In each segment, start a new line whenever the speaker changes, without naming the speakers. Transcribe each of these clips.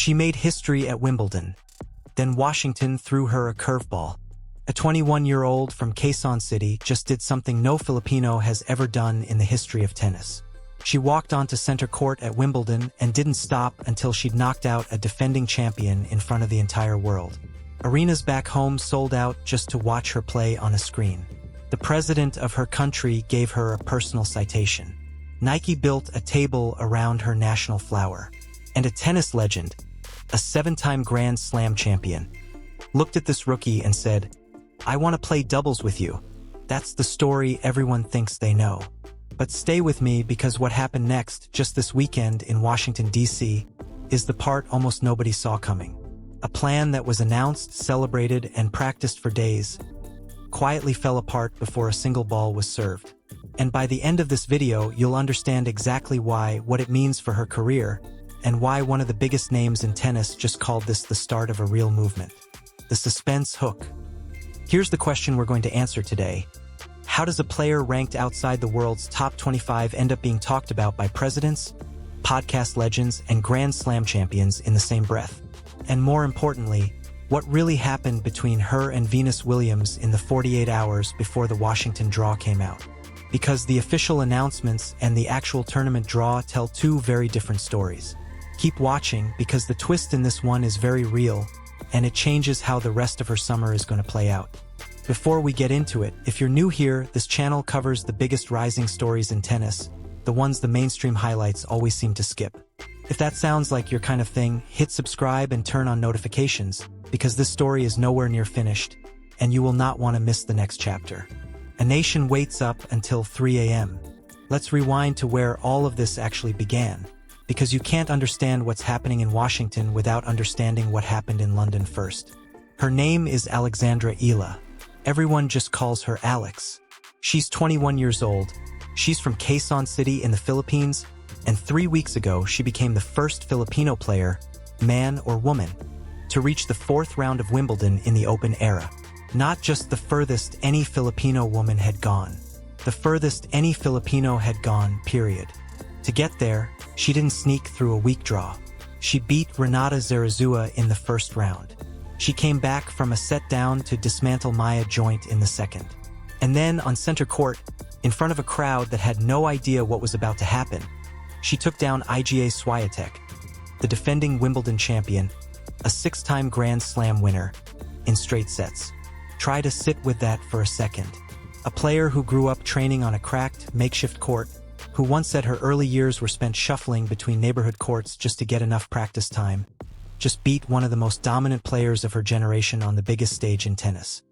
She made history at Wimbledon. Then Washington threw her a curveball. A 21-year-old from Quezon City just did something no Filipino has ever done in the history of tennis. She walked onto center court at Wimbledon and didn't stop until she'd knocked out a defending champion in front of the entire world. Arenas back home sold out just to watch her play on a screen. The president of her country gave her a personal citation. Nike built a table around her national flower. And a tennis legend, a 7-time Grand Slam champion, looked at this rookie and said, "I want to play doubles with you." That's the story everyone thinks they know. But stay with me, because what happened next, just this weekend in Washington, D.C., is the part almost nobody saw coming. A plan that was announced, celebrated, and practiced for days quietly fell apart before a single ball was served. And by the end of this video, you'll understand exactly why, what it means for her career, and why one of the biggest names in tennis just called this the start of a real movement. The suspense hook. Here's the question we're going to answer today. How does a player ranked outside the world's top 25 end up being talked about by presidents, podcast legends, and Grand Slam champions in the same breath? And more importantly, what really happened between her and Venus Williams in the 48 hours before the Washington draw came out? Because the official announcements and the actual tournament draw tell two very different stories. Keep watching, because the twist in this one is very real, and it changes how the rest of her summer is going to play out. Before we get into it, if you're new here, this channel covers the biggest rising stories in tennis, the ones the mainstream highlights always seem to skip. If that sounds like your kind of thing, hit subscribe and turn on notifications, because this story is nowhere near finished, and you will not want to miss the next chapter. A nation waits up until 3 a.m. Let's rewind to where all of this actually began, because you can't understand what's happening in Washington without understanding what happened in London first. Her name is Alexandra Eala. Everyone just calls her Alex. She's 21 years old. She's from Quezon City in the Philippines, and 3 weeks ago she became the first Filipino player, man or woman, to reach the 4th round of Wimbledon in the Open era. Not just the furthest any Filipino woman had gone. The furthest any Filipino had gone, period. To get there, she didn't sneak through a weak draw. She beat Renata Zarazua in the first round. She came back from a set down to dismantle Maya Joint in the second. And then on center court, in front of a crowd that had no idea what was about to happen, she took down Iga Swiatek, the defending Wimbledon champion, a 6-time Grand Slam winner, in straight sets. Try to sit with that for a second. A player who grew up training on a cracked, makeshift court, who once said her early years were spent shuffling between neighborhood courts just to get enough practice time, just beat one of the most dominant players of her generation on the biggest stage in tennis.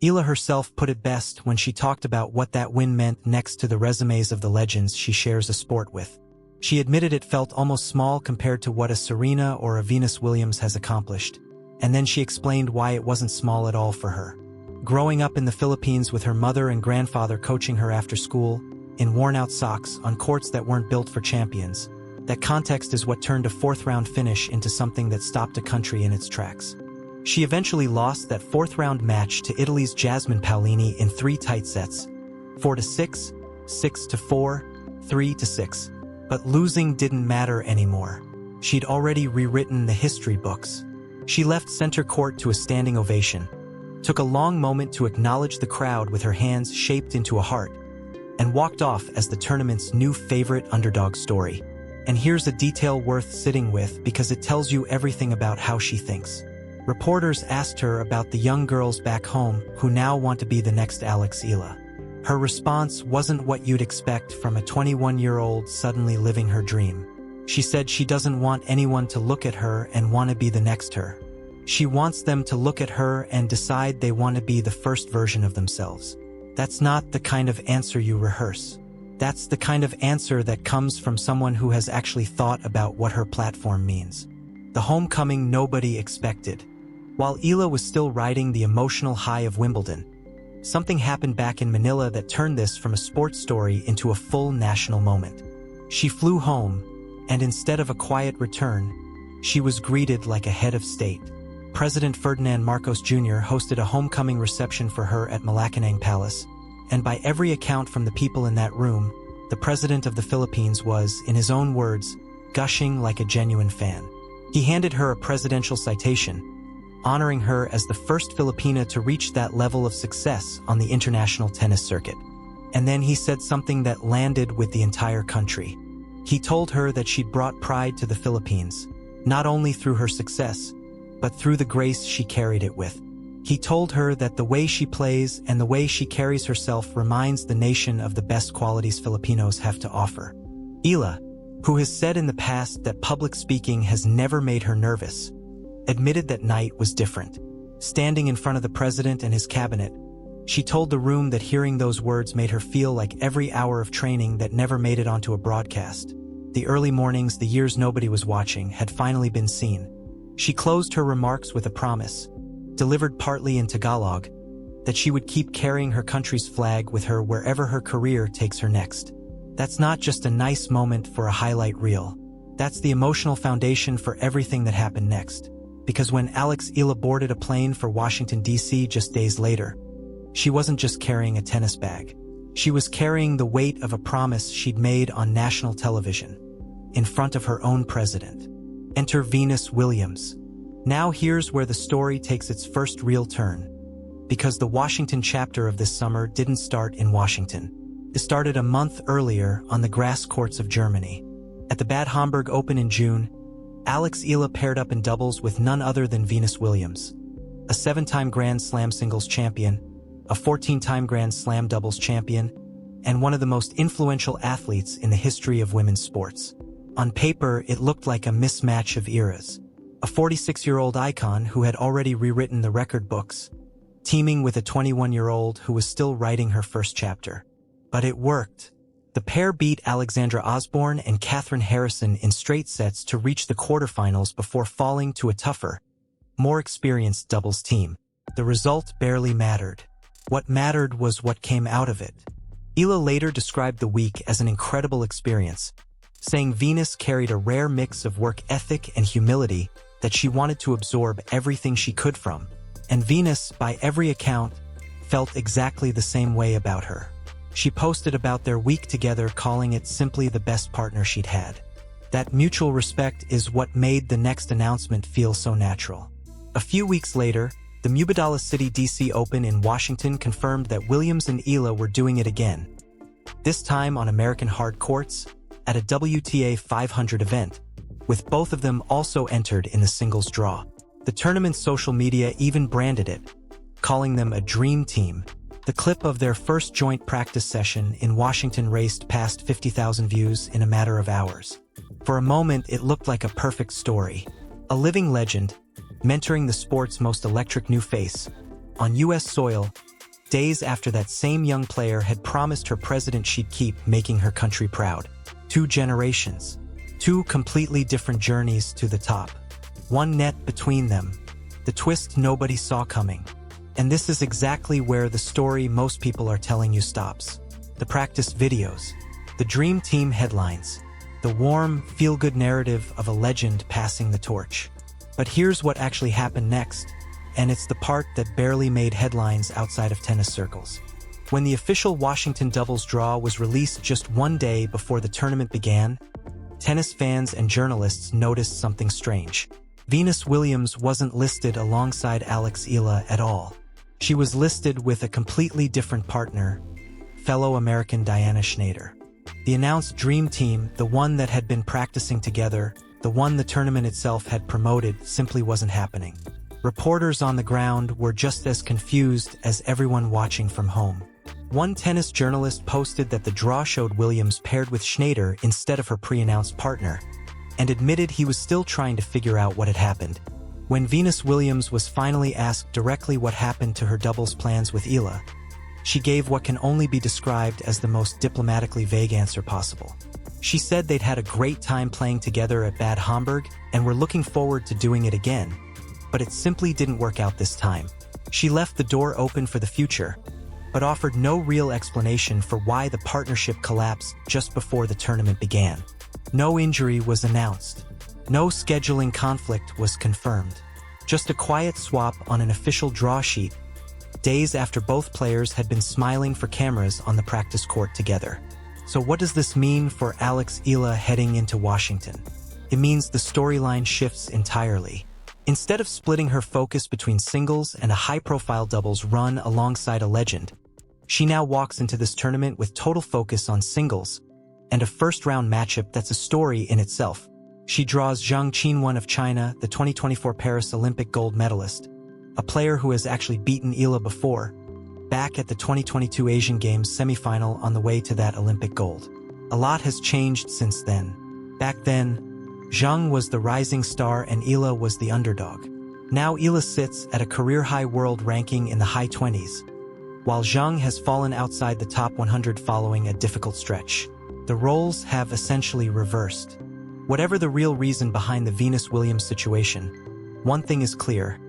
Eala herself put it best when she talked about what that win meant next to the resumes of the legends she shares a sport with. She admitted it felt almost small compared to what a Serena or a Venus Williams has accomplished, and then she explained why it wasn't small at all for her. Growing up in the Philippines with her mother and grandfather coaching her after school, in worn-out socks on courts that weren't built for champions, that context is what turned a 4th-round finish into something that stopped a country in its tracks. She eventually lost that 4th-round match to Italy's Jasmine Paolini in 3 tight sets, 4-6, 6-4, 3-6. But losing didn't matter anymore. She'd already rewritten the history books. She left center court to a standing ovation, took a long moment to acknowledge the crowd with her hands shaped into a heart, and walked off as the tournament's new favorite underdog story. And here's a detail worth sitting with, because it tells you everything about how she thinks. Reporters asked her about the young girls back home who now want to be the next Alex Eala. Her response wasn't what you'd expect from a 21-year-old suddenly living her dream. She said she doesn't want anyone to look at her and want to be the next her. She wants them to look at her and decide they want to be the first version of themselves. That's not the kind of answer you rehearse. That's the kind of answer that comes from someone who has actually thought about what her platform means. The homecoming nobody expected. While Eala was still riding the emotional high of Wimbledon, something happened back in Manila that turned this from a sports story into a full national moment. She flew home, and instead of a quiet return, she was greeted like a head of state. President Ferdinand Marcos Jr. hosted a homecoming reception for her at Malacanang Palace, and by every account from the people in that room, the President of the Philippines was, in his own words, gushing like a genuine fan. He handed her a presidential citation, honoring her as the first Filipina to reach that level of success on the international tennis circuit. And then he said something that landed with the entire country. He told her that she'd brought pride to the Philippines, not only through her success, but through the grace she carried it with. He told her that the way she plays and the way she carries herself reminds the nation of the best qualities Filipinos have to offer. Eala, who has said in the past that public speaking has never made her nervous, admitted that night was different. Standing in front of the president and his cabinet, she told the room that hearing those words made her feel like every hour of training that never made it onto a broadcast. The early mornings, the years nobody was watching, had finally been seen. She closed her remarks with a promise, delivered partly in Tagalog, that she would keep carrying her country's flag with her wherever her career takes her next. That's not just a nice moment for a highlight reel. That's the emotional foundation for everything that happened next. Because when Eala boarded a plane for Washington, D.C. just days later, she wasn't just carrying a tennis bag. She was carrying the weight of a promise she'd made on national television, in front of her own president. Enter Venus Williams. Now here's where the story takes its first real turn. Because the Washington chapter of this summer didn't start in Washington. It started a month earlier on the grass courts of Germany. At the Bad Homburg Open in June, Eala paired up in doubles with none other than Venus Williams, a 7-time Grand Slam singles champion, a 14-time Grand Slam doubles champion, and one of the most influential athletes in the history of women's sports. On paper, it looked like a mismatch of eras. A 46-year-old icon who had already rewritten the record books, teaming with a 21-year-old who was still writing her first chapter. But it worked. The pair beat Alexandra Osborne and Catherine Harrison in straight sets to reach the quarterfinals before falling to a tougher, more experienced doubles team. The result barely mattered. What mattered was what came out of it. Eala later described the week as an incredible experience, saying Venus carried a rare mix of work ethic and humility that she wanted to absorb everything she could from. And Venus, by every account, felt exactly the same way about her. She posted about their week together, calling it simply the best partner she'd had. That mutual respect is what made the next announcement feel so natural. A few weeks later, the Mubadala Citi DC Open in Washington confirmed that Williams and Eala were doing it again. This time on American hard courts, at a WTA 500 event, with both of them also entered in the singles draw. The tournament's social media even branded it, calling them a dream team. The clip of their first joint practice session in Washington raced past 50,000 views in a matter of hours. For a moment, it looked like a perfect story. A living legend, mentoring the sport's most electric new face, on U.S. soil, days after that same young player had promised her president she'd keep making her country proud. 2 generations, 2 completely different journeys to the top. One net between them, the twist nobody saw coming. And this is exactly where the story most people are telling you stops. The practice videos, the dream team headlines, the warm, feel-good narrative of a legend passing the torch. But here's what actually happened next, and it's the part that barely made headlines outside of tennis circles. When the official Washington doubles draw was released just one day before the tournament began, tennis fans and journalists noticed something strange. Venus Williams wasn't listed alongside Eala at all. She was listed with a completely different partner, fellow American Diana Schneider. The announced dream team, the one that had been practicing together, the one the tournament itself had promoted, simply wasn't happening. Reporters on the ground were just as confused as everyone watching from home. One tennis journalist posted that the draw showed Williams paired with Schneider instead of her pre-announced partner, and admitted he was still trying to figure out what had happened. When Venus Williams was finally asked directly what happened to her doubles plans with Eala, she gave what can only be described as the most diplomatically vague answer possible. She said they'd had a great time playing together at Bad Homburg and were looking forward to doing it again, but it simply didn't work out this time. She left the door open for the future, but offered no real explanation for why the partnership collapsed just before the tournament began. No injury was announced. No scheduling conflict was confirmed. Just a quiet swap on an official draw sheet, days after both players had been smiling for cameras on the practice court together. So what does this mean for Eala heading into Washington? It means the storyline shifts entirely. Instead of splitting her focus between singles and a high-profile doubles run alongside a legend, she now walks into this tournament with total focus on singles and a first-round matchup that's a story in itself. She draws Zhang Qinwen of China, the 2024 Paris Olympic gold medalist, a player who has actually beaten Eala before, back at the 2022 Asian Games semifinal on the way to that Olympic gold. A lot has changed since then. Back then, Zhang was the rising star and Eala was the underdog. Now Eala sits at a career-high world ranking in the high 20s, while Zhang has fallen outside the top 100 following a difficult stretch. The roles have essentially reversed. Whatever the real reason behind the Venus-Williams situation, one thing is clear.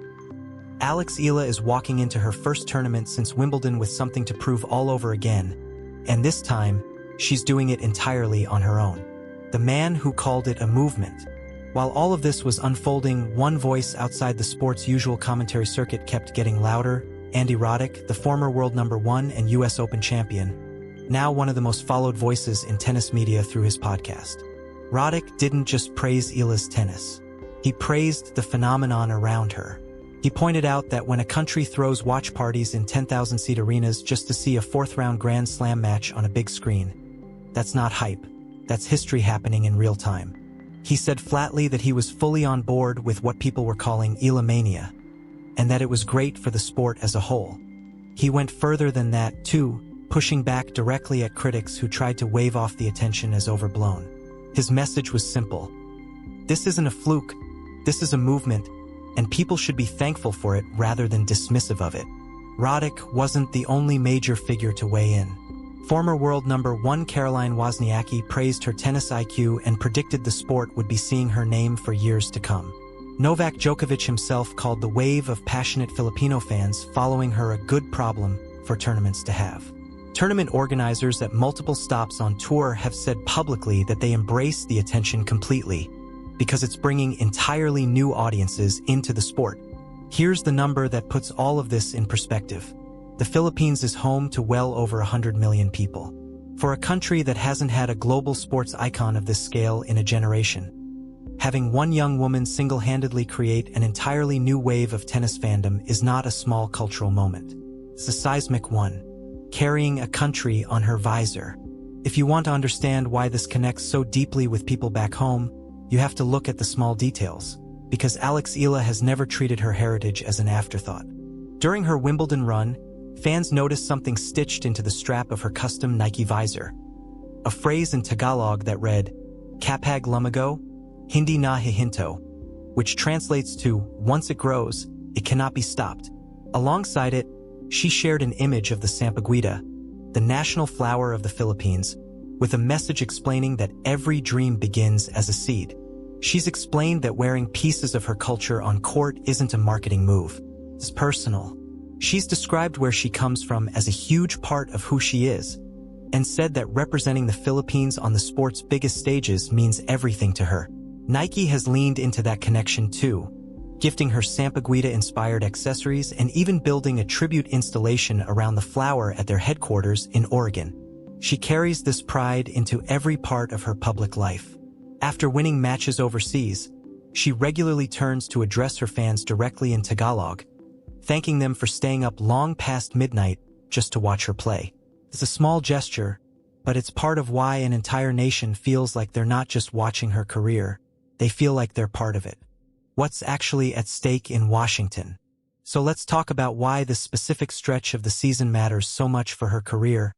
Alex Eala is walking into her first tournament since Wimbledon with something to prove all over again, and this time, she's doing it entirely on her own. The man who called it a movement. While all of this was unfolding, one voice outside the sport's usual commentary circuit kept getting louder. Andy Roddick, the former world #1 and US Open champion, now one of the most followed voices in tennis media through his podcast. Roddick didn't just praise Eala's tennis. He praised the phenomenon around her. He pointed out that when a country throws watch parties in 10,000-seat arenas just to see a fourth-round Grand Slam match on a big screen, that's not hype. That's history happening in real time. He said flatly that he was fully on board with what people were calling Eala mania, and that it was great for the sport as a whole. He went further than that, too, pushing back directly at critics who tried to wave off the attention as overblown. His message was simple. This isn't a fluke, this is a movement, and people should be thankful for it rather than dismissive of it. Roddick wasn't the only major figure to weigh in. Former world #1 Caroline Wozniacki praised her tennis IQ and predicted the sport would be seeing her name for years to come. Novak Djokovic himself called the wave of passionate Filipino fans following her a good problem for tournaments to have. Tournament organizers at multiple stops on tour have said publicly that they embrace the attention completely because it's bringing entirely new audiences into the sport. Here's the number that puts all of this in perspective. The Philippines is home to well over 100 million people. For a country that hasn't had a global sports icon of this scale in a generation, having one young woman single-handedly create an entirely new wave of tennis fandom is not a small cultural moment. It's a seismic one, carrying a country on her visor. If you want to understand why this connects so deeply with people back home, you have to look at the small details, because Alex Eala has never treated her heritage as an afterthought. During her Wimbledon run, fans noticed something stitched into the strap of her custom Nike visor. A phrase in Tagalog that read, "Kapag lumago, hindi na hihinto," which translates to, "Once it grows, it cannot be stopped." Alongside it, she shared an image of the sampaguita, the national flower of the Philippines, with a message explaining that every dream begins as a seed. She's explained that wearing pieces of her culture on court isn't a marketing move. It's personal. She's described where she comes from as a huge part of who she is, and said that representing the Philippines on the sport's biggest stages means everything to her. Nike has leaned into that connection too, gifting her sampaguita-inspired accessories and even building a tribute installation around the flower at their headquarters in Oregon. She carries this pride into every part of her public life. After winning matches overseas, she regularly turns to address her fans directly in Tagalog, thanking them for staying up long past midnight just to watch her play. It's a small gesture, but it's part of why an entire nation feels like they're not just watching her career, they feel like they're part of it. What's actually at stake in Washington? So let's talk about why this specific stretch of the season matters so much for her career,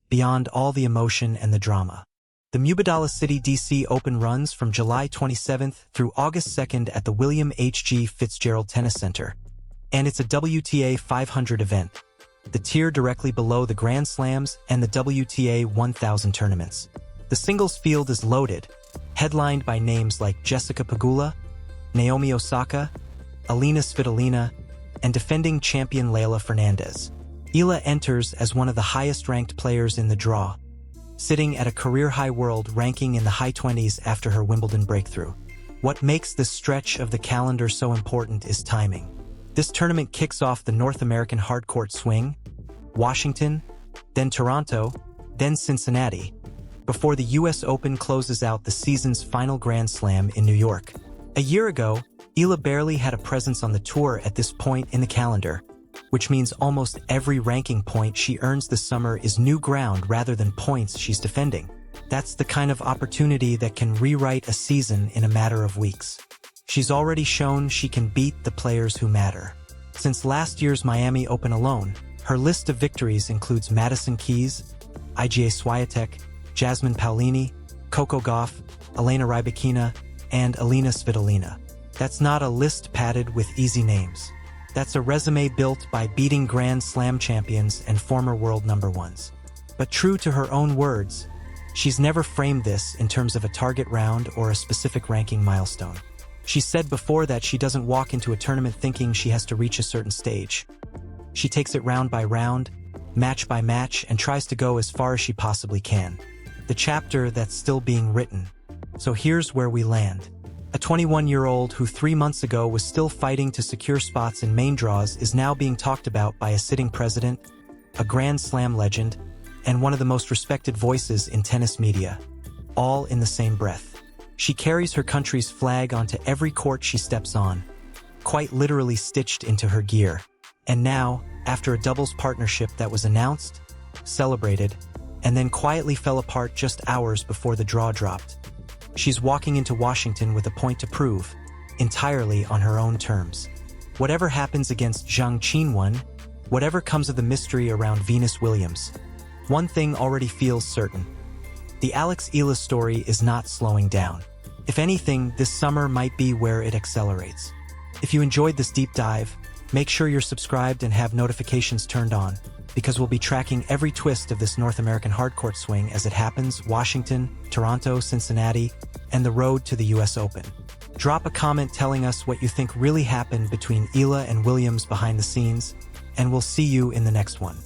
beyond all the emotion and the drama. The Mubadala Citi DC Open runs from July 27th through August 2nd at the William H.G. Fitzgerald Tennis Center, and it's a WTA 500 event, the tier directly below the Grand Slams and the WTA 1000 tournaments. The singles field is loaded, headlined by names like Jessica Pegula, Naomi Osaka, Alina Svitolina, and defending champion Leylah Fernandez. Eala enters as one of the highest-ranked players in the draw, sitting at a career-high world ranking in the high 20s after her Wimbledon breakthrough. What makes this stretch of the calendar so important is timing. This tournament kicks off the North American hardcourt swing, Washington, then Toronto, then Cincinnati, before the US Open closes out the season's final Grand Slam in New York. A year ago, Eala barely had a presence on the tour at this point in the calendar, which means almost every ranking point she earns this summer is new ground rather than points she's defending. That's the kind of opportunity that can rewrite a season in a matter of weeks. She's already shown she can beat the players who matter. Since last year's Miami Open alone, her list of victories includes Madison Keys, Iga Swiatek, Jasmine Paolini, Coco Gauff, Elena Rybakina, and Alina Svitolina. That's not a list padded with easy names. That's a resume built by beating Grand Slam champions and former world number ones. But true to her own words, she's never framed this in terms of a target round or a specific ranking milestone. She said before that she doesn't walk into a tournament thinking she has to reach a certain stage. She takes it round by round, match by match, and tries to go as far as she possibly can. The chapter that's still being written. So here's where we land. A 21-year-old who 3 months ago was still fighting to secure spots in main draws is now being talked about by a sitting president, a Grand Slam legend, and one of the most respected voices in tennis media, all in the same breath. She carries her country's flag onto every court she steps on, quite literally stitched into her gear. And now, after a doubles partnership that was announced, celebrated, and then quietly fell apart just hours before the draw dropped, she's walking into Washington with a point to prove, entirely on her own terms. Whatever happens against Zhang Qinwen, whatever comes of the mystery around Venus Williams, one thing already feels certain. The Alex Eala story is not slowing down. If anything, this summer might be where it accelerates. If you enjoyed this deep dive, make sure you're subscribed and have notifications turned on, because we'll be tracking every twist of this North American hardcourt swing as it happens: Washington, Toronto, Cincinnati, and the road to the US Open. Drop a comment telling us what you think really happened between Eala and Williams behind the scenes, and we'll see you in the next one.